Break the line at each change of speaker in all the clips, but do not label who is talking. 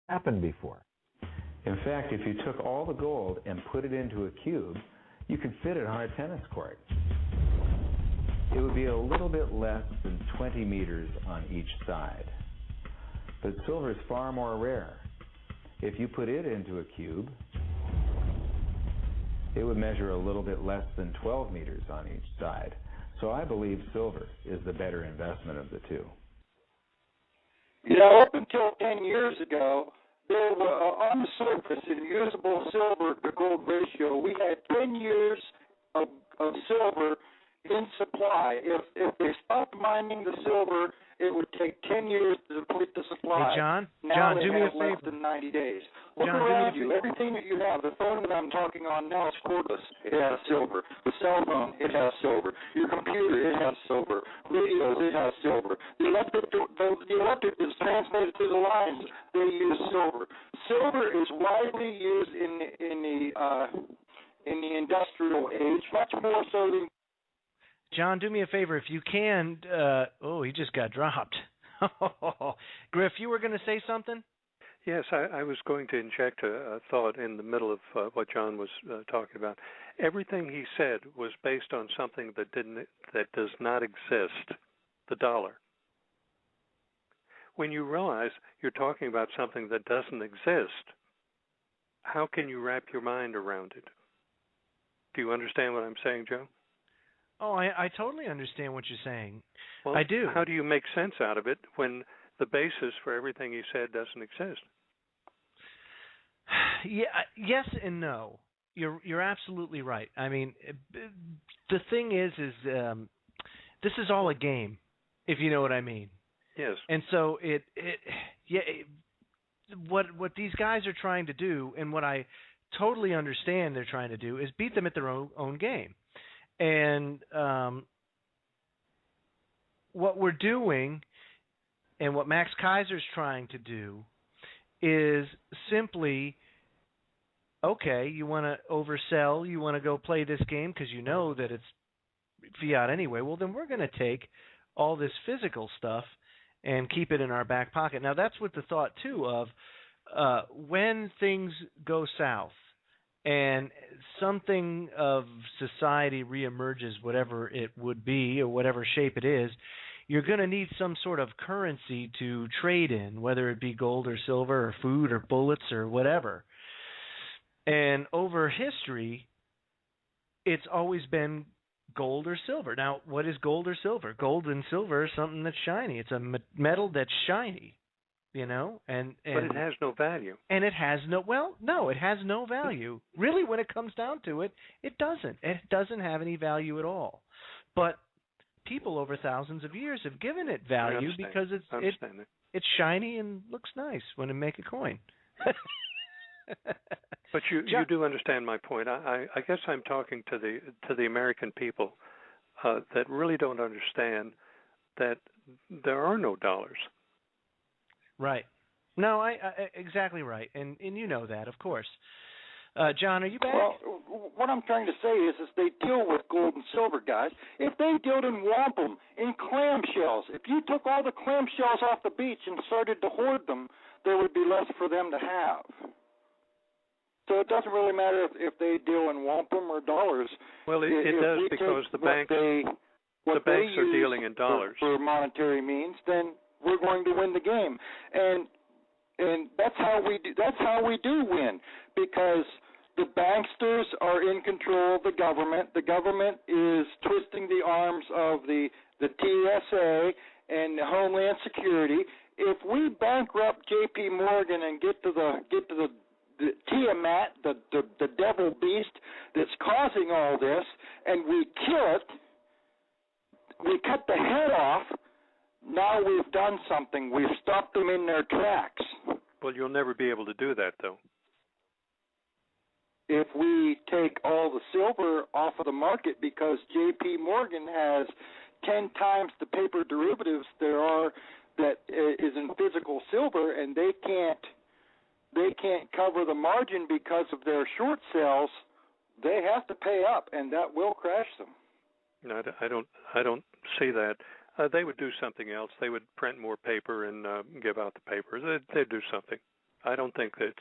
happened before.
In fact, if you took all the gold and put it into a cube, you could fit it on a tennis court. It would be a little bit less than 20 meters on each side. But silver is far more rare. If you put it into a cube, it would measure a little bit less than 12 meters on each side. So I believe silver is the better investment of the two.
You know, up until 10 years ago, there were, on the surface, in usable silver to gold ratio, we had 10 years of silver in supply. If they stopped mining the silver, it would take 10 years to deplete the supply.
Hey, John,
do
me a favor.
Less than 90 days. Look
John,
around you. Everything that you have, the phone that I'm talking on now is cordless. It has silver. The cell phone, it has silver. Your computer, it has silver. Radios, it has silver. The electric is transmitted through the lines. They use silver. Silver is widely used in the industrial age, much more so than.
John, do me a favor, if you can. He just got dropped. Griff, you were going to say something?
Yes, I was going to inject a thought in the middle of what John was talking about. Everything he said was based on something that does not exist, the dollar. When you realize you're talking about something that doesn't exist, how can you wrap your mind around it? Do you understand what I'm saying, Joe?
Oh, I totally understand what you're saying.
Well,
I do.
How do you make sense out of it when the basis for everything you said doesn't exist?
Yeah, yes and no. You're absolutely right. I mean, the thing is this is all a game, if you know what I mean.
Yes.
And so what these guys are trying to do, and what I totally understand they're trying to do, is beat them at their own game. And what we're doing, and what Max Kaiser's trying to do, is simply, okay, you want to oversell, you want to go play this game because you know that it's fiat anyway. Well, then we're going to take all this physical stuff and keep it in our back pocket. Now, that's what the thought, too, of when things go south, and something of society reemerges, whatever it would be or whatever shape it is, you're going to need some sort of currency to trade in, whether it be gold or silver or food or bullets or whatever. And over history, it's always been gold or silver. Now, what is gold or silver? Gold and silver is something that's shiny. It's a metal that's shiny. You know, but
it has no value.
And it has it has no value. Really, when it comes down to it, it doesn't. It doesn't have any value at all. But people over thousands of years have given it value because it's shiny and looks nice when you make a coin.
But you do understand my point. I guess I'm talking to the American people that really don't understand that there are no dollars.
Right. No, I exactly right, and you know that, of course. John, are you back?
Well, what I'm trying to say is they deal with gold and silver, guys. If they dealt in wampum, in clamshells, if you took all the clamshells off the beach and started to hoard them, there would be less for them to have. So it doesn't really matter if they deal in wampum or dollars.
Well, it does, because the banks are dealing in dollars
for monetary means. Then we're going to win the game, and that's how we do. That's how we do win, because the banksters are in control of the government. The government is twisting the arms of the TSA and Homeland Security. If we bankrupt J.P. Morgan and get to the Tiamat, the devil beast that's causing all this, and we kill it, we cut the head off. Now we've done something. We've stopped them in their tracks.
Well, you'll never be able to do that, though.
If we take all the silver off of the market, because J.P. Morgan has 10 times the paper derivatives there are that is in physical silver, and they can't cover the margin because of their short sales, they have to pay up, and that will crash them.
No, I don't see that. They would do something else. They would print more paper and give out the papers. They'd do something. I don't think that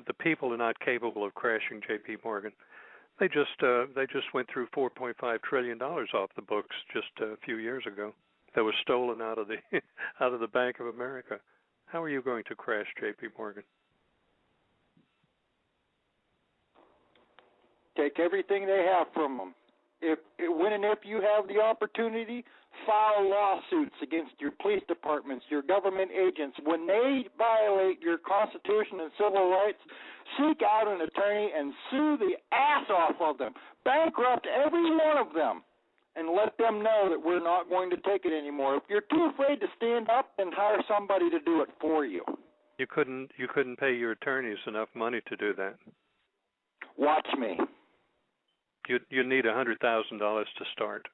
the people are not capable of crashing J.P. Morgan. They just went through $4.5 trillion off the books just a few years ago. That was stolen out of the Bank of America. How are you going to crash J.P. Morgan?
Take everything they have from them. When and if you have the opportunity, file lawsuits against your police departments, your government agents. When they violate your Constitution and civil rights, seek out an attorney and sue the ass off of them. Bankrupt every one of them and let them know that we're not going to take it anymore. If you're too afraid to stand up, then hire somebody to do it for you.
You couldn't pay your attorneys enough money to do that.
Watch me.
You need $100,000 to start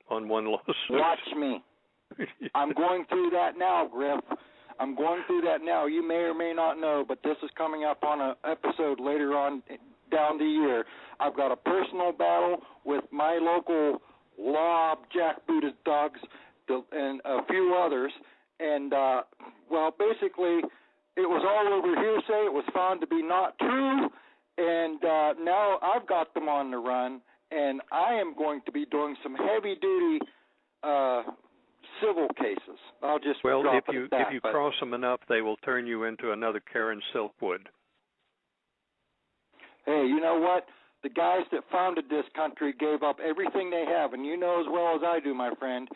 on one lawsuit.
Watch me. I'm going through that now, Griff. I'm going through that now. You may or may not know, but this is coming up on an episode later on down the year. I've got a personal battle with my local law jackbooted thugs and a few others. And, basically, it was all over hearsay. It was found to be not true. And now I've got them on the run, and I am going to be doing some heavy-duty civil cases. I'll just drop it at that.
If you cross them enough, they will turn you into another Karen Silkwood.
Hey, you know what? The guys that founded this country gave up everything they have, and you know as well as I do, my friend,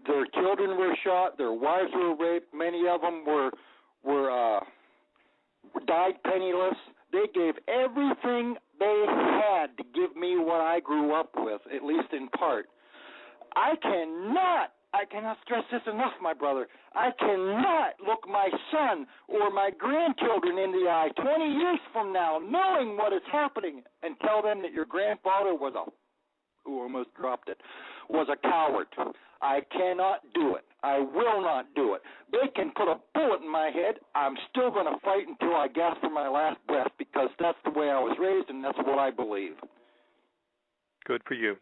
their children were shot, their wives were raped, many of them died penniless. They gave everything they had to give me what I grew up with, at least in part. I cannot stress this enough, my brother. I cannot look my son or my grandchildren in the eye 20 years from now, knowing what is happening, and tell them that your grandfather was a coward. I cannot do it. I will not do it. They can put a bullet in my head. I'm still going to fight until I gasp for my last breath, because that's the way I was raised and that's what I believe.
Good for you.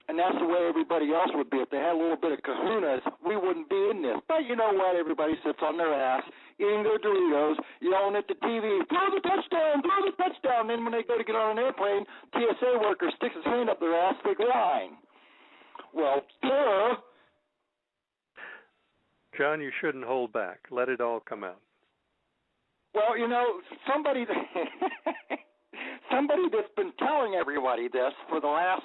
And that's the way everybody else would be. If they had a little bit of kahunas, we wouldn't be in this. But you know what? Everybody sits on their ass, eating their Doritos, yelling at the TV, throw the touchdown, throw the touchdown. Then when they go to get on an airplane, TSA worker sticks his hand up their ass, big line. Well,
John, you shouldn't hold back. Let it all come out.
Well, you know, somebody that's been telling everybody this for the last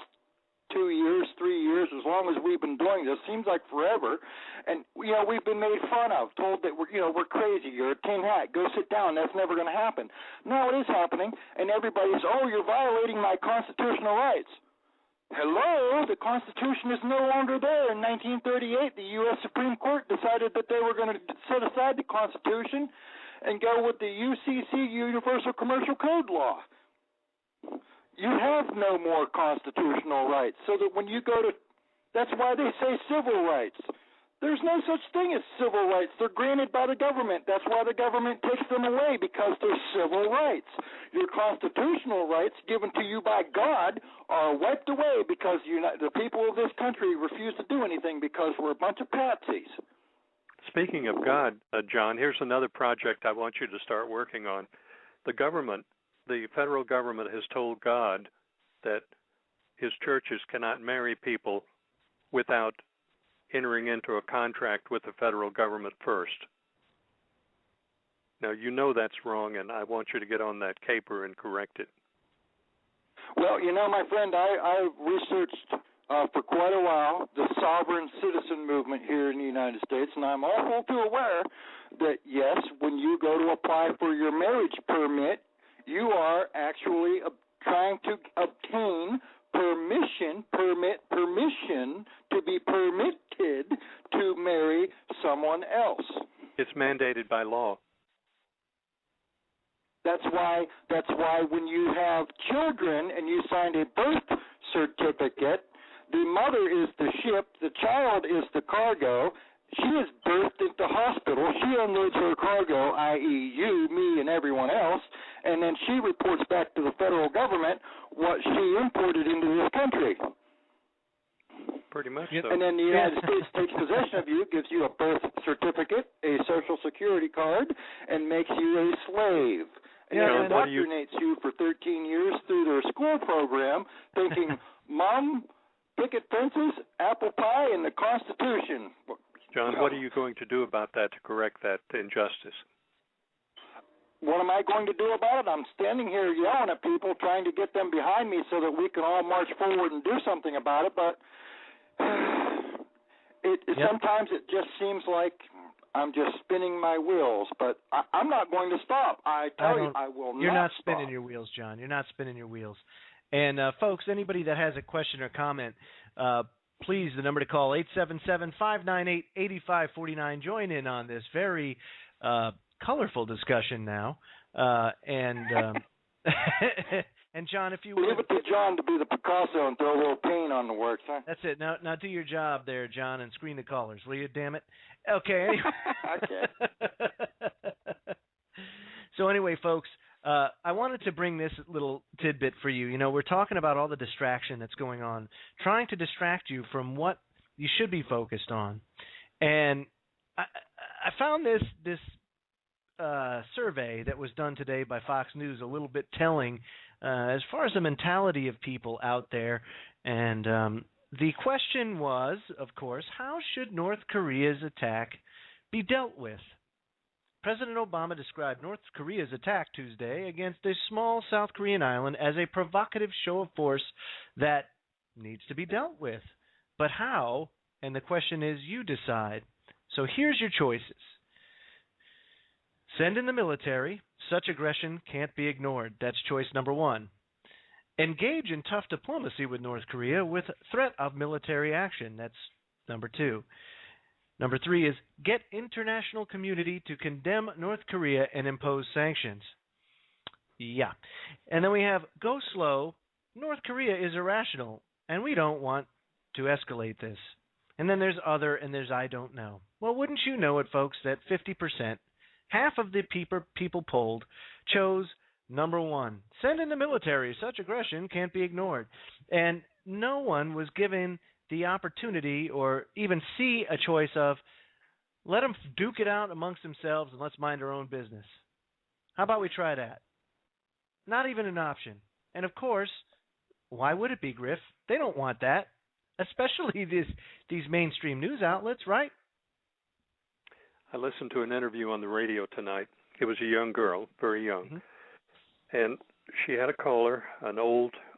2 years, 3 years, as long as we've been doing this, seems like forever. And, you know, we've been made fun of, told that we're crazy, you're a tin hat, go sit down, that's never going to happen. Now it is happening, and everybody's, you're violating my constitutional rights. Hello, the Constitution is no longer there. In 1938, the U.S. Supreme Court decided that they were going to set aside the Constitution and go with the UCC, Universal Commercial Code law. You have no more constitutional rights. So that when you go to, that's why they say civil rights. There's no such thing as civil rights. They're granted by the government. That's why the government takes them away, because they're civil rights. Your constitutional rights given to you by God are wiped away because the people of this country refuse to do anything because we're a bunch of patsies.
Speaking of God, John, here's another project I want you to start working on. The federal government has told God that his churches cannot marry people without entering into a contract with the federal government first. Now, you know that's wrong, and I want you to get on that caper and correct it.
Well, you know, my friend, I researched for quite a while the sovereign citizen movement here in the United States, and I'm all too aware that, yes, when you go to apply for your marriage permit, you are actually trying to obtain permission to be permitted to marry someone else.
It's mandated by law.
That's why when you have children and you sign a birth certificate, the mother is the ship, the child is the cargo. She is birthed at the hospital. She unloads her cargo, i.e. you, me, and everyone else, and then she reports back to the federal government what she imported into this country.
pretty much
Yep.
so.
And then the United States takes possession of you, gives you a birth certificate, a Social Security card, and makes you a slave. And
Yeah,
indoctrinates you for 13 years through their school program, thinking, Mom, picket fences, apple pie, and the Constitution.
John, what are you going to do about that to correct that injustice?
What am I going to do about it? I'm standing here yelling at people, trying to get them behind me so that we can all march forward and do something about it. But sometimes it just seems like I'm just spinning my wheels. But I'm not going to stop. I tell you, I will not stop.
You're not spinning your wheels, John. You're not spinning your wheels. And, folks, anybody that has a question or comment, please, the number to call, 877-598-8549. Join in on this very colorful discussion now. And John, if you would.
Leave it to John to be the Picasso and throw a little paint on the works, huh?
That's it. Now do your job there, John, and screen the callers, will you, damn it? Okay. Anyway.
Okay.
So anyway, folks, I wanted to bring this little tidbit for you. You know, we're talking about all the distraction that's going on, trying to distract you from what you should be focused on. And I found this survey that was done today by Fox News a little bit telling as far as the mentality of people out there. And the question was, of course, how should North Korea's attack be dealt with? President Obama described North Korea's attack Tuesday against a small South Korean island as a provocative show of force that needs to be dealt with. But how? And the question is, you decide. So here's your choices. Send in the military. Such aggression can't be ignored. That's choice number one. Engage in tough diplomacy with North Korea with threat of military action. That's number two. Number three is get international community to condemn North Korea and impose sanctions. Yeah. And then we have go slow. North Korea is irrational, and we don't want to escalate this. And then there's other, and there's I don't know. Well, wouldn't you know it, folks, that 50%, half of the people polled, chose number one. Send in the military. Such aggression can't be ignored. And no one was given the opportunity or even see a choice of let them duke it out amongst themselves and let's mind our own business. How about we try that? Not even an option. And of course, why would it be, Griff? They don't want that, especially these mainstream news outlets, right?
I listened to an interview on the radio tonight. It was a young girl, very young. Mm-hmm. And she had a caller, an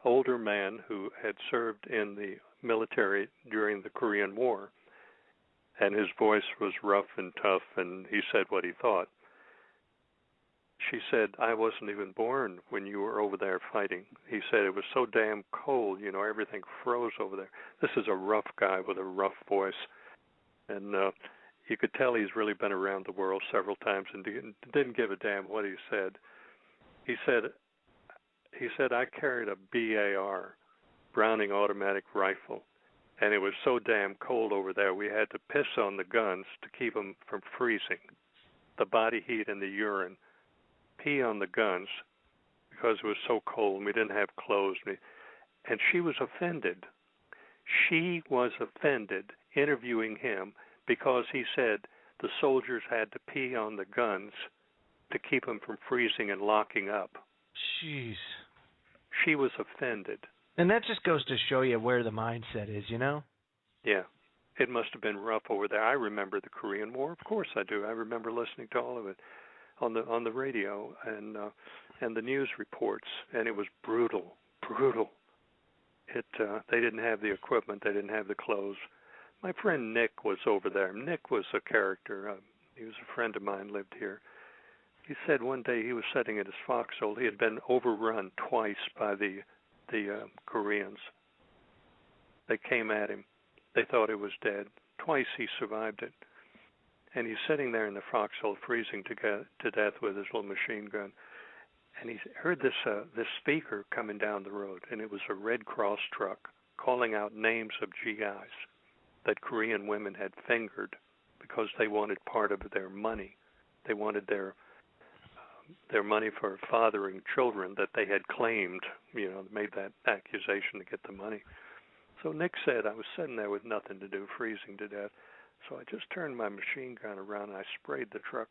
older man who had served in the military during the Korean War. And his voice was rough and tough, and he said what he thought. She said, I wasn't even born when you were over there fighting. He said it was so damn cold, you know, everything froze over there. This is a rough guy with a rough voice. And you could tell he's really been around the world several times and didn't give a damn what he said. He said, I carried a BAR, Browning automatic rifle, and it was so damn cold over there we had to piss on the guns to keep them from freezing, the body heat and the urine, pee on the guns because it was so cold and we didn't have clothes. And she was offended. She was offended interviewing him because he said the soldiers had to pee on the guns to keep them from freezing and locking up.
Jeez.
She was offended.
And that just goes to show you where the mindset is, you know?
Yeah. It must have been rough over there. I remember the Korean War. Of course I do. I remember listening to all of it on the radio and the news reports, and it was brutal. They didn't have the equipment. They didn't have the clothes. My friend Nick was over there. Nick was a character. He was a friend of mine, lived here. He said one day he was sitting at his foxhole. He had been overrun twice by the Koreans. They came at him. They thought he was dead. Twice he survived it. And he's sitting there in the foxhole, freezing to death with his little machine gun. And he heard this speaker coming down the road, and it was a Red Cross truck calling out names of GIs that Korean women had fingered because they wanted part of their money. They wanted their money for fathering children that they had claimed, you know, made that accusation to get the money. So Nick said, I was sitting there with nothing to do, freezing to death. So I just turned my machine gun around and I sprayed the truck